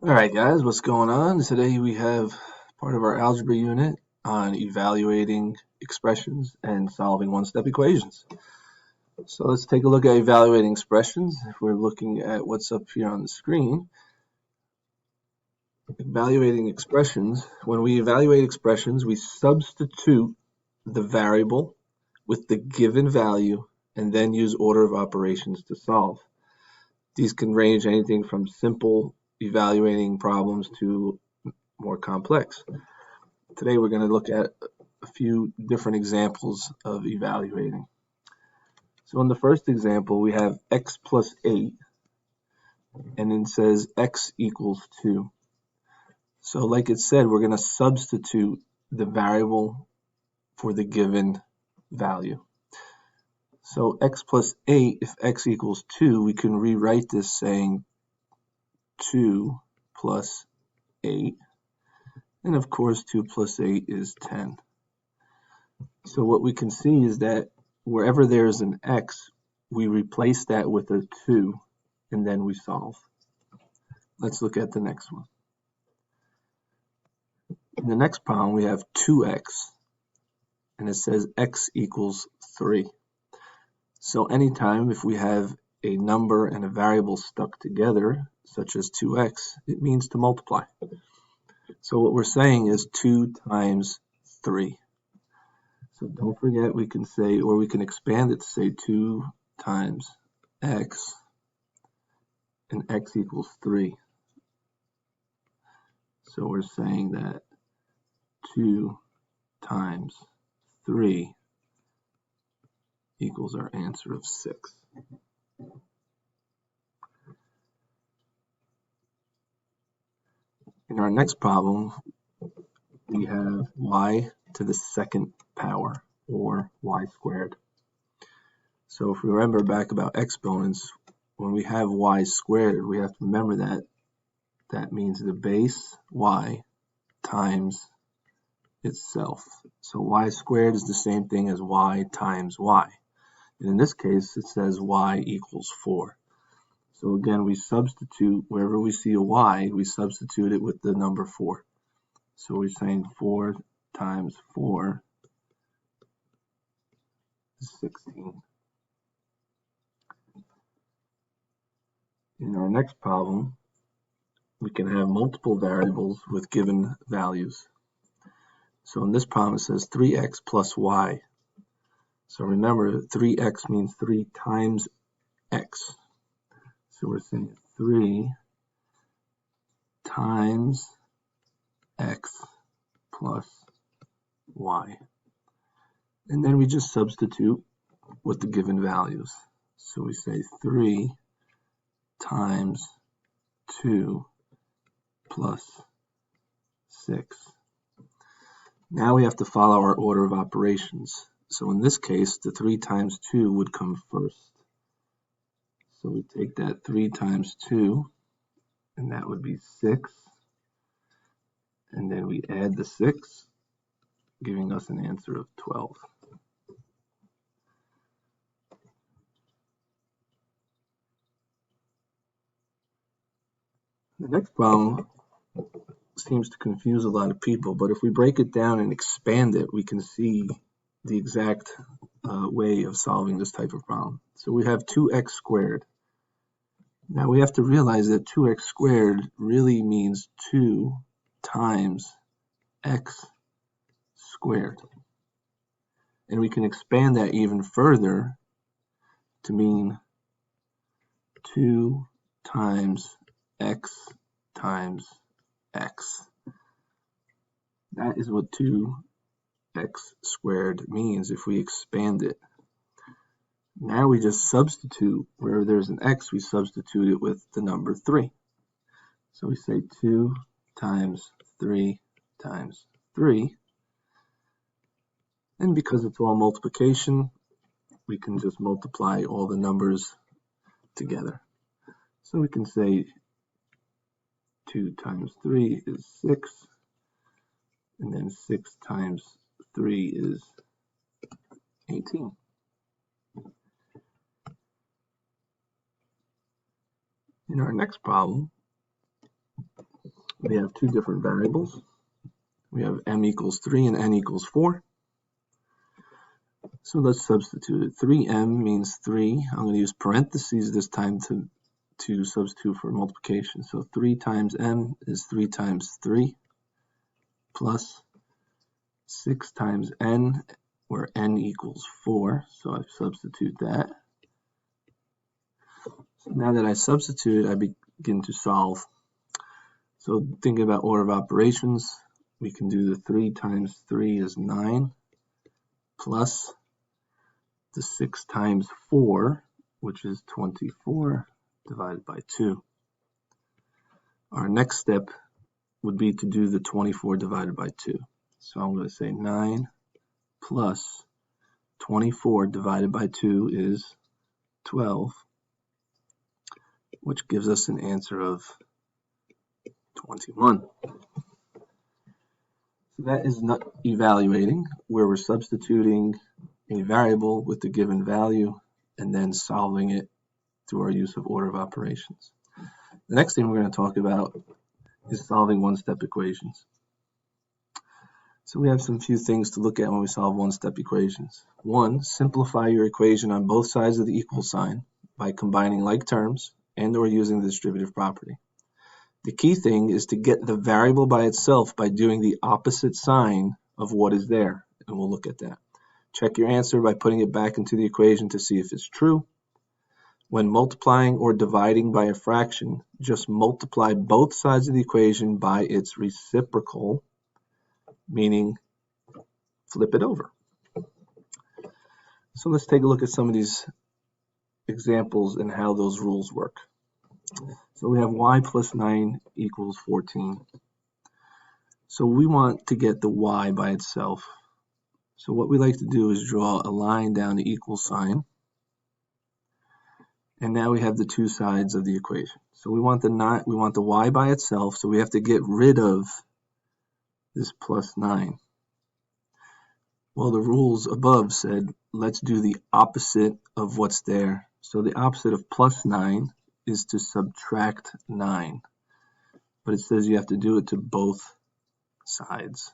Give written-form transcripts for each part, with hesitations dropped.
Alright guys, what's going on? Today we have part of our algebra unit on evaluating expressions and solving one-step equations. So let's take a look at evaluating expressions. If we're looking at what's up here on the screen, evaluating expressions, when we evaluate expressions, we substitute the variable with the given value and then use order of operations to solve. These can range anything from simple evaluating problems to more complex. Today we're going to look at a few different examples of evaluating. So in the first example we have x plus 8 and it says x equals 2. So like it said, we're going to substitute the variable for the given value. So x plus 8, if x equals 2, we can rewrite this saying 2 plus 8. And of course 2 plus 8 is 10. So what we can see is that wherever there's an x, we replace that with a 2 and then we solve. Let's look at the next one. In the next problem we have 2x and it says x equals 3. So anytime if we have a number and a variable stuck together, such as 2x, it means to multiply. So what we're saying is 2 times 3. So don't forget we can say, or we can expand it to say 2 times x and x equals 3. So we're saying that 2 times 3 equals our answer of 6. In our next problem, we have y to the second power, or y squared. So if we remember back about exponents, when we have y squared, we have to remember that that means the base y times itself. So y squared is the same thing as y times y. And in this case, it says y equals 4. So again, we substitute, wherever we see a y, we substitute it with the number 4. So we're saying 4 times 4 is 16. In our next problem, we can have multiple variables with given values. So in this problem, it says 3x plus y. So remember, 3x means 3 times x. So we're saying 3 times x plus y. And then we just substitute with the given values. So we say 3 times 2 plus 6. Now we have to follow our order of operations. So in this case, the 3 times 2 would come first. So we take that 3 times 2, and that would be 6. And then we add the 6, giving us an answer of 12. The next problem seems to confuse a lot of people, but if we break it down and expand it, we can see the exact way of solving this type of problem. So we have 2x squared. Now we have to realize that 2x squared really means 2 times x squared. And we can expand that even further to mean 2 times x times x. That is what 2x squared means if we expand it. Now we just substitute, where there's an x, we substitute it with the number 3. So we say 2 times 3 times 3. And because it's all multiplication, we can just multiply all the numbers together. So we can say 2 times 3 is 6, and then 6 times 3 is 18. In our next problem, We have two different variables. We have m equals 3 and n equals 4. So let's substitute it. 3m means 3. I'm going to use parentheses this time to substitute for multiplication. So 3 times m is 3 times 3 plus 6 times n, where n equals 4. So I substitute that. So now that I substitute, I begin to solve. So thinking about order of operations, we can do the 3 times 3 is 9 plus the 6 times 4, which is 24, divided by 2. Our next step would be to do the 24 divided by 2. So I'm going to say 9 plus 24 divided by 2 is 12, which gives us an answer of 21. So that is not evaluating, where we're substituting a variable with the given value and then solving it through our use of order of operations. The next thing we're going to talk about is solving one-step equations. So we have some few things to look at when we solve one-step equations. One, simplify your equation on both sides of the equal sign by combining like terms and or using the distributive property. The key thing is to get the variable by itself by doing the opposite sign of what is there, and we'll look at that. Check your answer by putting it back into the equation to see if it's true. When multiplying or dividing by a fraction, just multiply both sides of the equation by its reciprocal, meaning flip it over. So let's take a look at some of these examples and how those rules work. So we have y plus 9 equals 14. So we want to get the y by itself. So what we like to do is draw a line down the equal sign. And now we have the two sides of the equation. So we want the y by itself, so we have to get rid of this plus 9. Well, the rules above said let's do the opposite of what's there. So the opposite of plus 9 is to subtract 9. But it says you have to do it to both sides.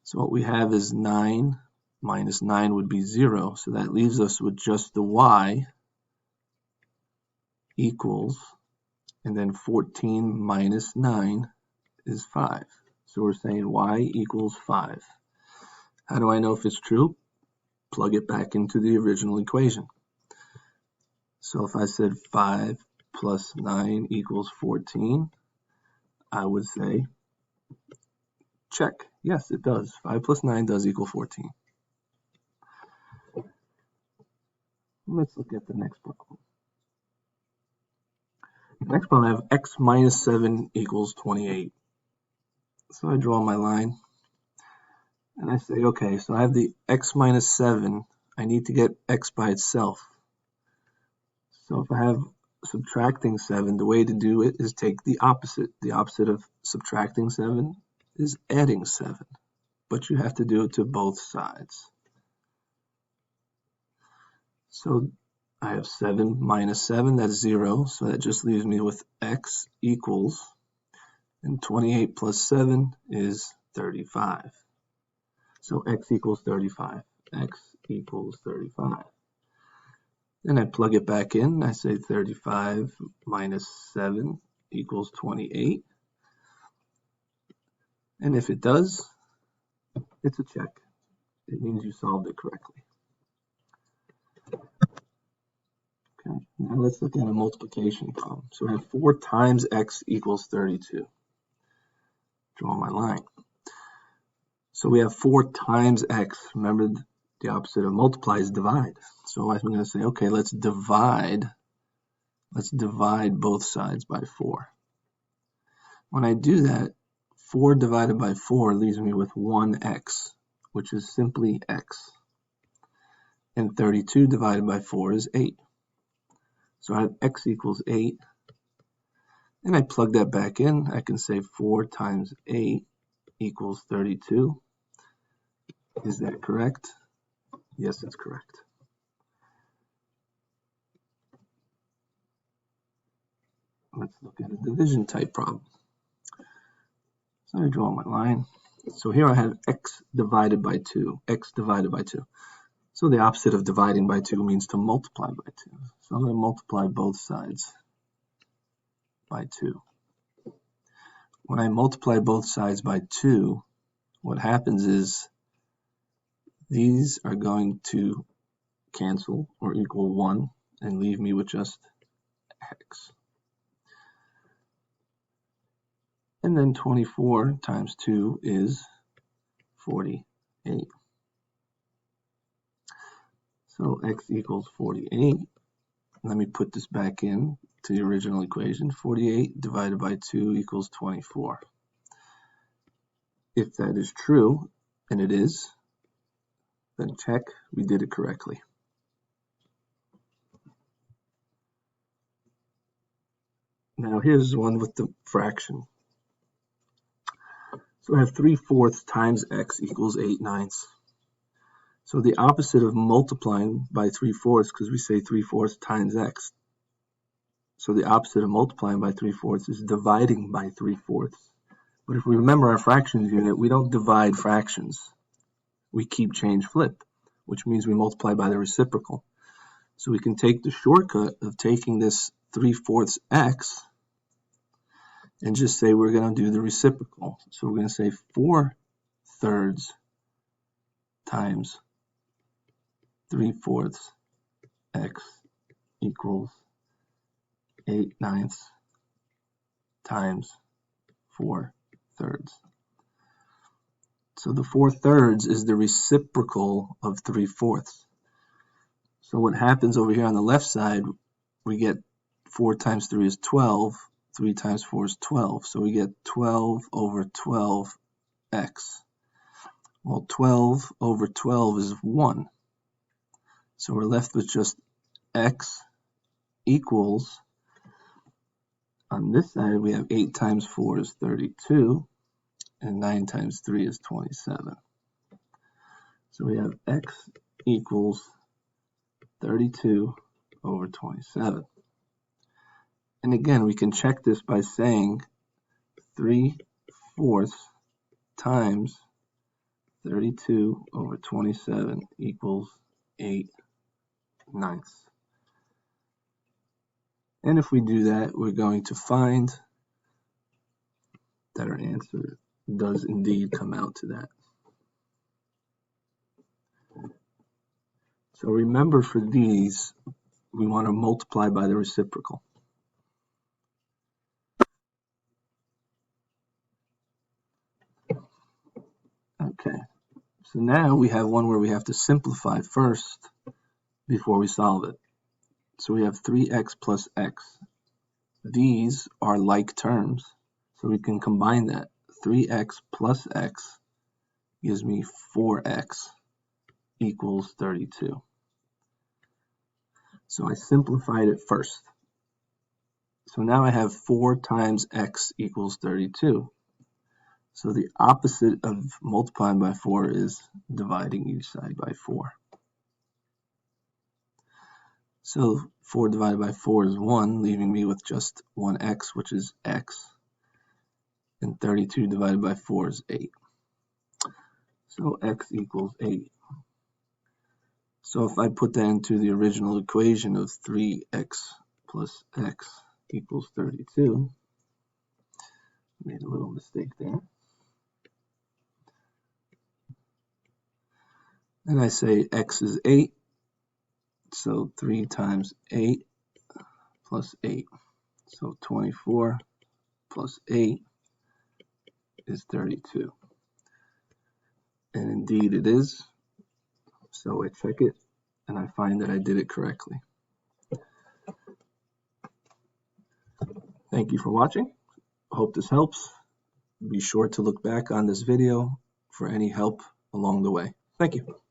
So what we have is 9 minus 9 would be 0. So that leaves us with just the y equals, and then 14 minus 9 is 5. So we're saying y equals 5. How do I know if it's true? Plug it back into the original equation. So if I said 5 plus 9 equals 14, I would say, check. Yes, it does. 5 plus 9 does equal 14. Let's look at the next problem. The next problem, I have x minus 7 equals 28. So I draw my line. And I say, okay, so I have the x minus 7. I need to get x by itself. So if I have subtracting 7, the way to do it is take the opposite. The opposite of subtracting 7 is adding 7. But you have to do it to both sides. So I have 7 minus 7, that's 0. So that just leaves me with x equals, and 28 plus 7 is 35. So x equals 35. X equals 35. Then I plug it back in. I say 35 minus 7 equals 28. And if it does, it's a check. It means you solved it correctly. Okay, now let's look at a multiplication problem. So I have 4 times x equals 32. Draw my line. So we have 4 times x. Remember, the opposite of multiply is divide. So I'm going to say, okay, let's divide both sides by 4. When I do that, 4 divided by 4 leaves me with 1x, which is simply x. And 32 divided by 4 is 8. So I have x equals 8. And I plug that back in. I can say 4 times 8 equals 32. Is that correct? Yes, it's correct. Let's look at a division type problem. So I draw my line. So here I have x divided by 2, x divided by 2. So the opposite of dividing by 2 means to multiply by 2. So I'm going to multiply both sides by 2. When I multiply both sides by 2, what happens is these are going to cancel or equal 1 and leave me with just x. And then 24 times 2 is 48. So x equals 48. Let me put this back in to the original equation. 48 divided by 2 equals 24. If that is true, and it is, then check, we did it correctly. Now here's one with the fraction. So I have 3/4 times x equals 8/9. So the opposite of multiplying by 3/4, because we say 3/4 times x. So the opposite of multiplying by 3/4 is dividing by 3/4. But if we remember our fractions unit, we don't divide fractions. We keep change flip, which means we multiply by the reciprocal. So we can take the shortcut of taking this 3/4 x and just say we're going to do the reciprocal. So we're going to say 4/3 times 3/4 x equals 8/9 times 4/3. So the 4/3 is the reciprocal of 3/4. So what happens over here on the left side, we get 4 times 3 is 12. 3 times 4 is 12. So we get 12 over 12x. Well, 12 over 12 is 1. So we're left with just x equals, on this side we have 8 times 4 is 32, and 9 times 3 is 27. So we have x equals 32 over 27. And again, we can check this by saying 3/4 times 32 over 27 equals 8/9. And if we do that, we're going to find that our answer does indeed come out to that. So remember, for these, we want to multiply by the reciprocal. Okay, so now we have one where we have to simplify first before we solve it. So we have 3x plus x. These are like terms, so we can combine that. 3x plus x gives me 4x equals 32. So I simplified it first. So now I have 4 times x equals 32. So the opposite of multiplying by 4 is dividing each side by 4. So 4 divided by 4 is 1, leaving me with just 1x, which is x. And 32 divided by 4 is 8. So x equals 8. So if I put that into the original equation of 3x plus x equals 32, made a little mistake there. And I say x is 8, so 3 times 8 plus 8. So 24 plus 8 is 32. And indeed it is. So I check it, and I find that I did it correctly. Thank you for watching. I hope this helps. Be sure to look back on this video for any help along the way. Thank you.